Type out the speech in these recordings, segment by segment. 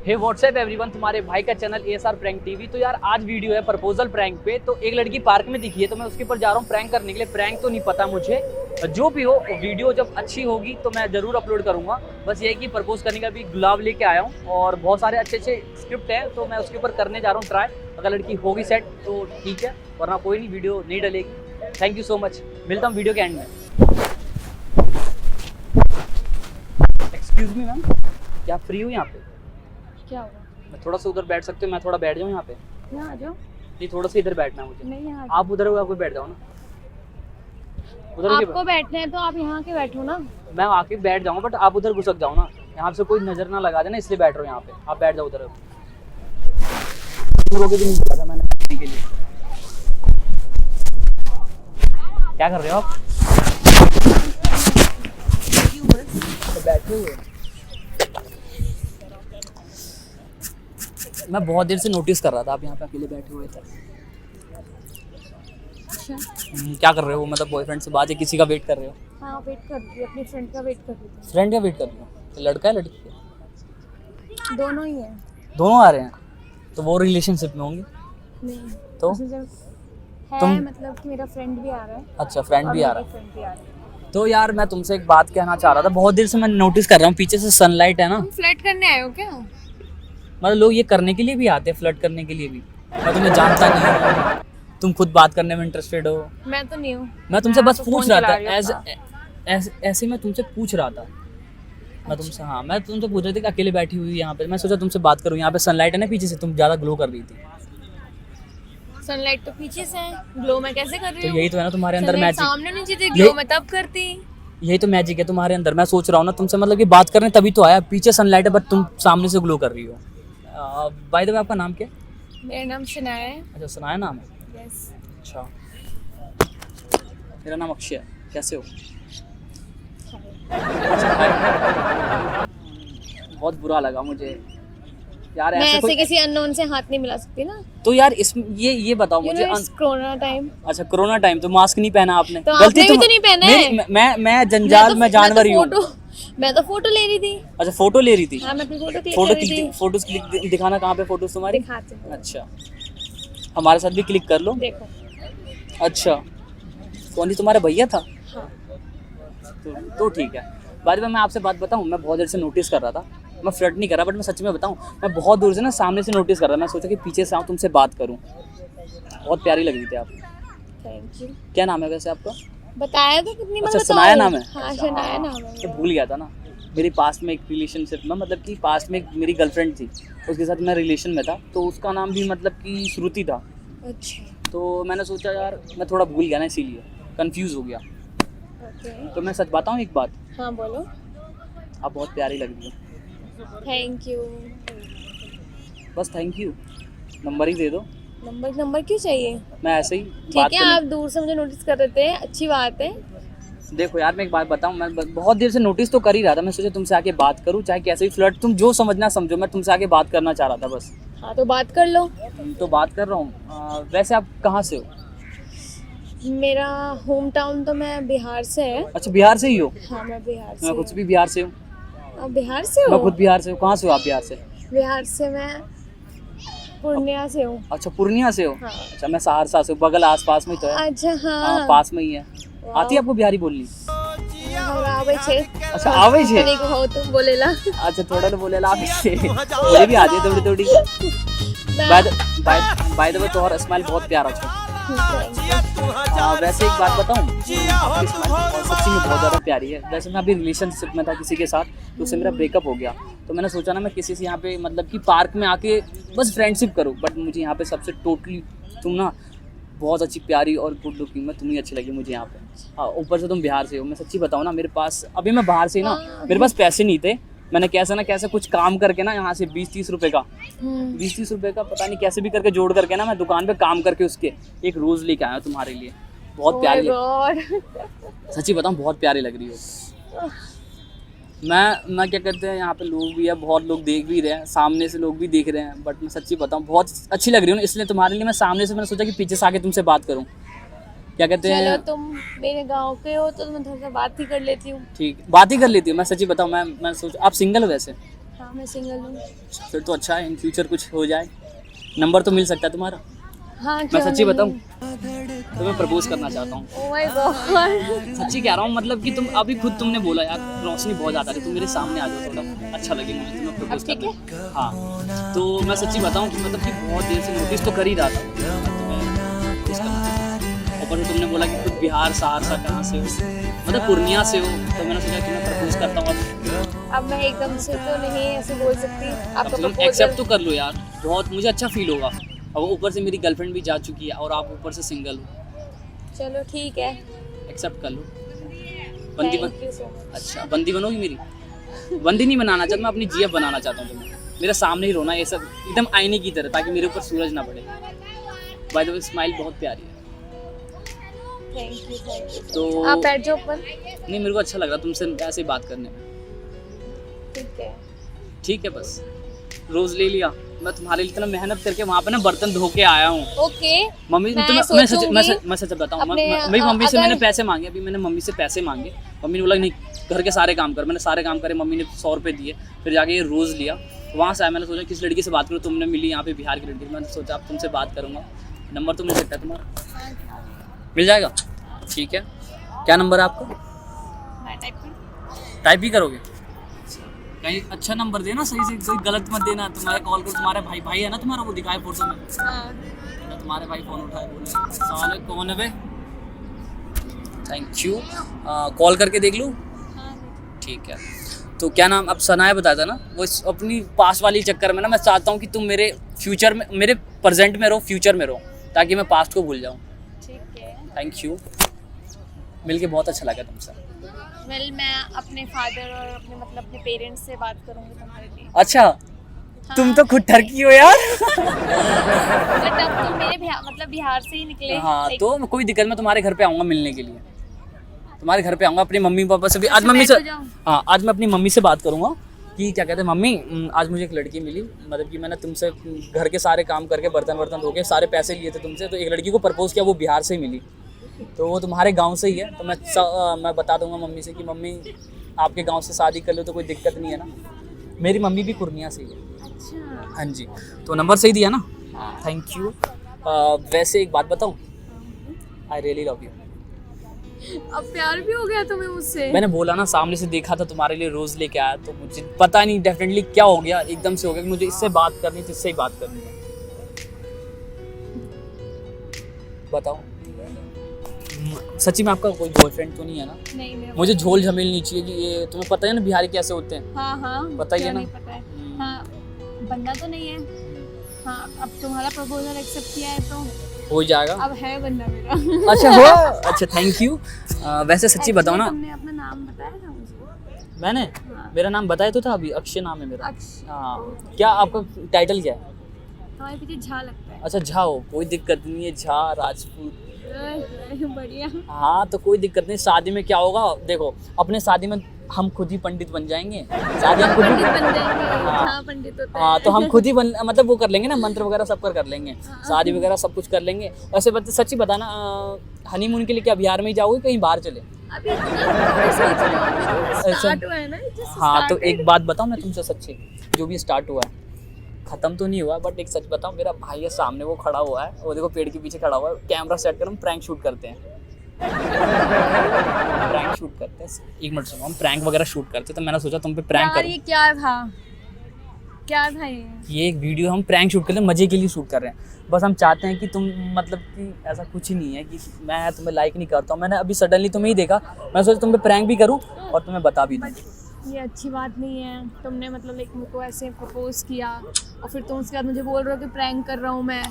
हे WhatsApp everyone, तुम्हारे भाई का चैनल एएसआर प्रैंक टीवी। तो यार आज वीडियो है प्रपोजल प्रैंक पे। तो एक लड़की पार्क में दिखी है, तो मैं उसके ऊपर जा रहा हूँ प्रैंक करने के लिए। प्रैंक तो नहीं पता मुझे, जो भी हो वीडियो जब अच्छी होगी तो मैं ज़रूर अपलोड करूँगा। बस ये कि प्रपोज करने का भी गुलाब लेके आया हूँ और बहुत सारे अच्छे अच्छे स्क्रिप्ट हैं, तो मैं उसके ऊपर करने जा रहा हूँ ट्राई। अगर लड़की होगी सेट तो ठीक है, वरना कोई नहीं, वीडियो नहीं डलेगी। थैंक यू सो मच, मिलता हूँ वीडियो के एंड में। एक्सक्यूज मी मैम, क्या फ्री हो यहाँ पे? क्या हुआ? मैं थोड़ा सा उधर बैठ सकते हो? मैं थोड़ा बैठ जाऊँ यहाँ पे? यहाँ आ जाओ। नहीं, थोड़ा सा इधर बैठना है मुझे। नहीं, यहाँ आप उधर हो, आप बैठ जाओ ना उधर। आपको बैठना है तो आप यहाँ के बैठो ना। मैं आके बैठ जाऊँगा, बट आप उधर घुसक जाओ ना, यहाँ से कोई नजर ना लगा देना, इसलिए बैठ रहा हूँ यहाँ पे। आप बैठ जाओ उधर। भी नहीं बोला था मैंने बैठने के लिए। क्या कर रहे हो आप? तो बैठे हुए। मैं बहुत देर से नोटिस कर रहा था, आप यहाँ पे अकेले बैठे हुए थे। अच्छा, क्या कर रहे हो? मतलब बॉयफ्रेंड से बात है, किसी का वेट कर रहे हो? हाँ वेट कर रही हूँ, अपनी फ्रेंड का वेट कर रही थी। फ्रेंड का वेट कर रहे हो? तो लड़का है लड़की है? दोनों ही है। दोनों आ रहे हैं? तो वो रिलेशनशिप में होंगे? नहीं तो उसमें जब है तुम- मतलब कि मेरा फ्रेंड भी आ रहा है। अच्छा, फ्रेंड भी आ रहा है। फ्रेंड भी आ रहा है। तो यार मैं तुमसे एक बात कहना चाह रहा था, बहुत देर से मैं नोटिस कर रहा हूँ, पीछे से सनलाइट है ना। तुम फ्लर्ट करने आए हो क्या? मतलब लोग ये करने के लिए भी आते हैं, फ्लर्ट करने के लिए भी। मैं तुम्हें जानता नहीं हूँ, तुम खुद बात करने में इंटरेस्टेड हो। मैं तो नहीं हूँ। मैं तुमसे बस तो पूछ फोन रहा चला था, रही हूँ ऐसे मैं तुमसे पूछ रहा था। मैं तुमसे मैं तुमसे पूछ रही थी कि अकेले बैठी हुई यहाँ पे, मैं सोचा तुमसे बात करूँ। यहाँ पे सनलाइट है ना पीछे से, तुम ज़्यादा ग्लो कर रही थी। सनलाइट तो पीछे से है, ग्लो मैं कैसे कर रही तो हूँ? यही तो है ना तुम्हारे अंदर सनलाइट मैजिक। सामने नहीं थी, ग्लो मैं तब करती। यही तो मैजिक है तुम्हारे अंदर। मैं सोच रहा हूँ ना तुमसे, मतलब कि बात करने तभी तो आया। पीछे सनलाइट है बट तुम सामने से ग्लो कर रही हो। बाय द वे आपका नाम क्या है? मेरा नाम शनाया है। अच्छा, सुनाया नाम है। यस। अच्छा, मेरा नाम अक्षय है। कैसे हो? बहुत बुरा लगा मुझे यार, मैं ऐसे ऐसे कोई। किसी अननोन से हाथ नहीं मिला सकती ना। तो यार इस ये बताओ यू मुझे नो इट्स कोरोना टाइम। अच्छा, कोरोना टाइम, तो मास्क नहीं पहना आपने? तो आपने भी तो नहीं पहना है। मैं जंजाल में जानवर ही हूँ। मैं तो फोटो ले रही थी। अच्छा, फोटो ले रही थी? हाँ, मैं अपनी फोटो क्लिक कर रही थी। फोटोज क्लिक दिखाना, कहाँ पे फोटोज तुम्हारी? दिखाती हूँ। अच्छा, हमारे साथ भी क्लिक कर लो। देखो। अच्छा, कौन जी तुम्हारा भैया था? हाँ। तो ठीक है। बाद में मैं आपसे बात बताऊं, मैं बहुत देर से नोटिस कर रहा था। मैं फ्लर्ट नहीं कर रहा, बट मैं सच में बताऊं, मैं बहुत दूर से ना सामने से नोटिस कर रहा था। मैं सोचा कि पीछे से आऊँ, तुमसे बात करूं। बहुत प्यारी लग रही थी आप। Thank you. क्या नाम है वैसे आपका? बताया तो कितनी बार अच्छा, बताओ। सनाया नाम है? हाँ, शनाया नाम है तो मेरा। भूल गया था ना। मेरी पास्ट में एक रिलेशनशिप में, मतलब कि पास्ट में एक मेरी गर्लफ्रेंड थी, उसके साथ मैं रिलेशन में था। तो उसका नाम भी मतलब कि श्रुति था। अच्छा। तो मैंने सोचा यार, मैं थोड़ा भूल गया ना, इसीलिए कंफ्यूज हो गया। ओके। तो मैं सच बताऊँ एक बात, हाँ बोलो। आप बहुत प्यारी लग रही हो। Thank you. बस थैंक यू, नंबर ही दे दो। नंबर क्यों चाहिए? मैं ऐसे ही ठीक है, आप दूर से मुझे नोटिस कर रहे थे, अच्छी बात है। देखो यार, मैं एक बात बताऊं, मैं बहुत देर से नोटिस तो कर ही रहा था। मैं सोचा तुमसे आके बात करूं, चाहे कैसे भी फ्लर्ट, तुम जो समझना समझो। मैं तुमसे आके बात करना चाह रहा था बस। हाँ तो बात कर लो। तो बात कर रहा हूँ। वैसे आप कहाँ से हो? मेरा होम टाउन तो मैं बिहार से है। अच्छा, बिहार से ही हो? हाँ, मैं बिहार से मैं खुद हूँ। भी बिहार से हूँ। आप बिहार से हो? मैं खुद बिहार से हूँ। कहाँ से हो आप बिहार से? बिहार से मैं पूर्णिया से हूँ। अच्छा, पूर्णिया से हो? हाँ। अच्छा, मैं सहरसा से हूँ, बगल आस पास में तो है। अच्छा। हाँ, हाँ, पास में ही है। आती है आपको बिहारी बोलनी? हमरा आवे छे। अच्छा, आवे छे? तनिक हो तुम बोलेला। अच्छा, थोड़ा तो बोले ला से मुझे भी आती है थोड़ी थोड़ी। बाय द वे, तुम्हारा स्माइल बहुत प्यारा था। वैसे एक बात बताऊं, आपकी स्माइल सच्ची में बहुत ज़्यादा प्यारी है। वैसे मैं अभी रिलेशनशिप में था किसी के साथ, तो उससे मेरा ब्रेकअप हो गया। तो मैंने सोचा ना मैं किसी से यहाँ पे मतलब कि पार्क में आके बस फ्रेंडशिप करूँ। बट मुझे यहाँ पे सबसे टोटली तुम ना बहुत अच्छी प्यारी और गुड लुकिंग में तुम ही अच्छी लगी मुझे यहाँ पे। हाँ, ऊपर से तुम बिहार से हो। मैं सच्ची बताऊँ ना, मेरे पास अभी मैं बाहर से ही ना, मेरे पास पैसे नहीं थे। मैंने कैसे ना कैसे कुछ काम करके ना, यहाँ से 20-30 रुपए का 20-30 रुपए का पता नहीं कैसे भी करके जोड़ करके ना, मैं दुकान पे काम करके उसके एक रोज़ लेके आया हूँ तुम्हारे लिए। बहुत प्यारी सच्ची बताऊँ, बहुत प्यारी लग रही हो। मैं क्या कहते हैं, यहाँ पे लोग भी है, बहुत लोग देख भी रहे हैं, सामने से लोग भी देख रहे हैं। बट मैं सच्ची बताऊँ, बहुत अच्छी लग रही हूँ, इसलिए तुम्हारे लिए मैं सामने से मैंने सोचा कि पीछे से आके तुमसे बात करूँ। क्या कहते हैं, चलो तुम मेरे गांव के हो तो मैं थोड़ा सा बात ही कर लेती हूँ। ठीक, बात ही कर लेती हूँ। मैं सच्ची बताऊँ, मैं सोच, आप सिंगल हो वैसे? हाँ मैं सिंगल हूँ। फिर तो अच्छा है, इन फ्यूचर कुछ हो जाए, नंबर तो मिल सकता है तुम्हारा। हाँ मैं क्यों सच्ची नहीं? बताऊँ, तुम्हें प्रपोज करना चाहता हूँ। Oh my God. सच्ची कह रहा हूँ, मतलब कि तुम अभी खुद तुमने बोला यार रोशनी बहुत ज़्यादा रही, तुम मेरे सामने आ जाओ, थोड़ा अच्छा लगे मुझे तुम्हें प्रपोज अब ठीक करना। हाँ तो मैं सच्ची बताऊँ कि मतलब कि बहुत देर से नोटिस तो कर ही रहा था तुम्हें प्रपोज करना। ऊपर से तुमने बोला कि खुद बिहार सहरसा कहाँ से हो, मतलब पूर्णिया से हो, तो मैंने सोचा कि मैं प्रपोज करता हूँ। अब मैं एकदम से तो नहीं ऐसे बोल सकती। आपका तुम प्रपोजल एक्सेप्ट तो कर लो यार, बहुत मुझे अच्छा फील होगा। अब ऊपर से मेरी गर्लफ्रेंड भी जा चुकी है और आप ऊपर से सिंगल हो, चलो ठीक है। एक्सेप्ट कर लो। बंदी बन, थैंक यू सो मच। अच्छा बंदी बनोगी मेरी? बंदी नहीं बनाना चाहता मैं, अपनी जीएफ बनाना चाहता हूँ तुम्हें। मेरे सामने ही रोना ये सब एकदम आईने की तरह, ताकि मेरे ऊपर सूरज ना पड़े। बाय द वे स्माइल बहुत प्यारी है। Thank you. तो आप बैठ जाओ ऊपर। नहीं, मेरे को अच्छा लग रहा तुमसे ऐसे ही बात करने में। ठीक है। ठीक है, बस रोज ले लिया। मैं तुम्हारे लिए इतना मेहनत करके वहाँ पे ना बर्तन धो के आया हूँ। ओके। मम्मी मैं मैं सोचूंगी सच बताऊँ, अपने, मेरी मम्मी से अगर- मैंने पैसे मांगे। अभी मैंने मम्मी से पैसे मांगे, मम्मी ने बोला नहीं घर के सारे काम कर। मैंने सारे काम करे, मम्मी ने 100 रुपये दिए। फिर जाके ये रोज़ लिया, वहाँ से आया। मैंने सोचा किस लड़की से बात करूँ, तुमने मिली यहाँ पे बिहार की लड़की। मैंने सोचा अब तुमसे बात करूँगा। नंबर तो मिल सकता है तुम्हारा? मिल जाएगा, ठीक है। क्या नंबर है आपका? टाइप ही करोगे? कहीं अच्छा नंबर देना, सही से, कोई गलत मत देना। तुम्हारे कॉल को तुम्हारे भाई है ना तुम्हारा, वो दिखाए फोटो में। तो तुम्हारे भाई फ़ोन उठाए, बोले साले कौन है बे। Thank you. कॉल करके देख लूँ? ठीक है। तो क्या नाम, अब सनाया बताया था ना, वो अपनी पास वाली चक्कर में ना मैं चाहता हूँ कि तुम मेरे फ्यूचर में, मेरे प्रेजेंट में रहो, फ्यूचर में रहो, ताकि मैं पास्ट को भूल जाऊँ। ठीक है। थैंक यू, मिलके बहुत अच्छा लगा तुमसे। वेल मैं अपने फादर और अपने मतलब अपने पेरेंट्स से बात करूंगी तुम्हारे लिए। अच्छा, हाँ। तुम तो खुद ठरकी हो यार। बट अब तुम मेरे मतलब बिहार से ही निकले। हाँ Like, तो कोई दिक्कत, मैं तुम्हारे घर पे आऊँगा मिलने के लिए। तुम्हारे घर पे आऊँगा, अपनी मम्मी पापा से भी आज अच्छा, मम्मी से, बैठ तो जाओ। हाँ आज मैं अपनी मम्मी से बात करूँगा कि क्या कहते हैं मम्मी, आज मुझे एक लड़की मिली, मतलब कि मैंने तुमसे घर के सारे काम करके बर्तन वर्तन धो के सारे पैसे लिए थे तुमसे, तो एक लड़की को प्रपोज किया, वो बिहार से ही मिली, तो वो तुम्हारे गांव से ही है। तो मैं बता दूंगा मम्मी से कि मम्मी आपके गांव से शादी कर लो तो कोई दिक्कत नहीं है ना। मेरी मम्मी भी पूर्णिया से ही है। अच्छा। हाँ जी, तो नंबर सही दिया ना? Thank you. वैसे एक बात बताऊँ, आई रियली लव यू। अब प्यार भी हो गया तुम्हें मुझसे? मैंने बोला ना, सामने से देखा था तुम्हारे लिए, रोज़ लेके आया, तो मुझे पता नहीं डेफिनेटली क्या हो गया, एकदम से हो गया कि मुझे इससे बात करनी थी, इससे ही बात करनी है। बताओ सच्ची में आपका कोई बॉयफ्रेंड तो नहीं है ना? नहीं मेरा मुझे झोल झमेल नहीं चाहिए कि ये, तुम्हें पता है ना बिहारी कैसे होते हैं। हाँ हाँ पता ही है क्यों ना? नहीं पता है। हाँ बंदा तो नहीं है। हाँ अब तुम्हारा प्रपोजल एक्सेप्ट किया है तो हो जाएगा। अब है बंदा मेरा। अच्छा हो, अच्छा थैंक यू। वैसे सच्ची बताओ ना, तुमने अपना नाम बताया था मुझे? मैंने हाँ। मेरा नाम बताया तो था अभी, अक्षय नाम है मेरा। अक्षय। हाँ, क्या आपका टाइटल क्या है? हमारे पीछे झा लगता है। अच्छा झा हो, कोई दिक्कत नहीं है, झा राजपूत। बढ़िया। हाँ तो कोई दिक्कत नहीं। शादी में क्या होगा, देखो अपने शादी में हम खुद ही पंडित बन जाएंगे। शादी हम खुद ही, पंडित बन जाएंगे। हाँ। हाँ पंडित होता है। हाँ तो हम खुद ही मतलब वो कर लेंगे ना, मंत्र वगैरह सब कर लेंगे, शादी वगैरह सब कुछ कर लेंगे। वैसे सच्ची बताना, हनीमून के लिए क्या बिहार में ही जाओगे, कहीं बाहर चले? अभी इतना सोच रही हूँ, स्टार्ट हुआ है ना, just हाँ तो started। एक बात बताऊँ मैं तुमसे सच्ची, जो भी स्टार्ट हुआ है खत्म तो नहीं हुआ, बट एक सच बताऊँ, मेरा भाई है सामने, वो खड़ा हुआ है, वो देखो पेड़ के पीछे खड़ा हुआ है, कैमरा सेट कर, हम प्रैंक शूट करते हैं। प्रैंक शूट करते हैं, एक मिनट सुनो, हम प्रैंक वगैरह शूट करते हैं, तो मैंने सोचा तुम पे प्रैंक यार करूँ। ये क्या था, क्या था ये एक वीडियो हम प्रैंक शूट कर रहे हैं, मजे के लिए शूट कर रहे हैं। बस हम चाहते हैं कि तुम, मतलब कि ऐसा कुछ ही नहीं है कि मैं तुम्हें लाइक नहीं करता हूँ। मैंने अभी सडनली तुम्हें ही देखा, मैं सोचा तुम पे प्रैंक भी करूँ और तुम्हें बता भी दूँ। ये अच्छी बात नहीं है। तुमने मतलब एक मेरे को ऐसे प्रपोज किया और फिर तुम उसके बाद मुझे बोल रहे हो कि प्रैंक कर रहा हूँ मैं।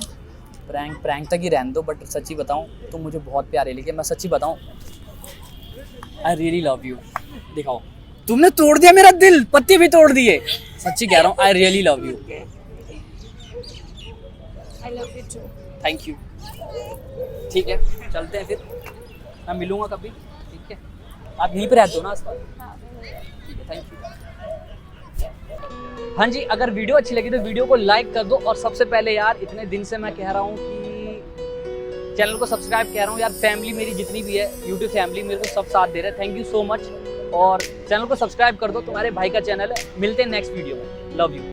प्रैंक तक ही रहने दो, बट सच्ची बताऊँ तुम मुझे बहुत प्यारे लगे। मैं सच्ची बताऊँ, आई रियली लव यू। दिखाओ, तुमने तोड़ दिया मेरा दिल, पत्ते भी तोड़ दिए। सच्ची कह रहा हूँ, I really love you. I love you too. Thank you. ठीक है चलते हैं फिर, मैं मिलूँगा कभी, ठीक है? आप यहीं पे रहते हो ना आसपास? ठीक है, थैंक यू। हाँ जी, अगर वीडियो अच्छी लगी तो वीडियो को लाइक कर दो, और सबसे पहले यार इतने दिन से मैं कह रहा हूँ कि चैनल को सब्सक्राइब कह रहा हूँ यार। फैमिली मेरी जितनी भी है, यूट्यूब फैमिली मेरे को सब साथ दे रहा है, थैंक यू सो मच। और चैनल को सब्सक्राइब कर दो, तुम्हारे भाई का चैनल है। मिलते हैं नेक्स्ट वीडियो में। Love you.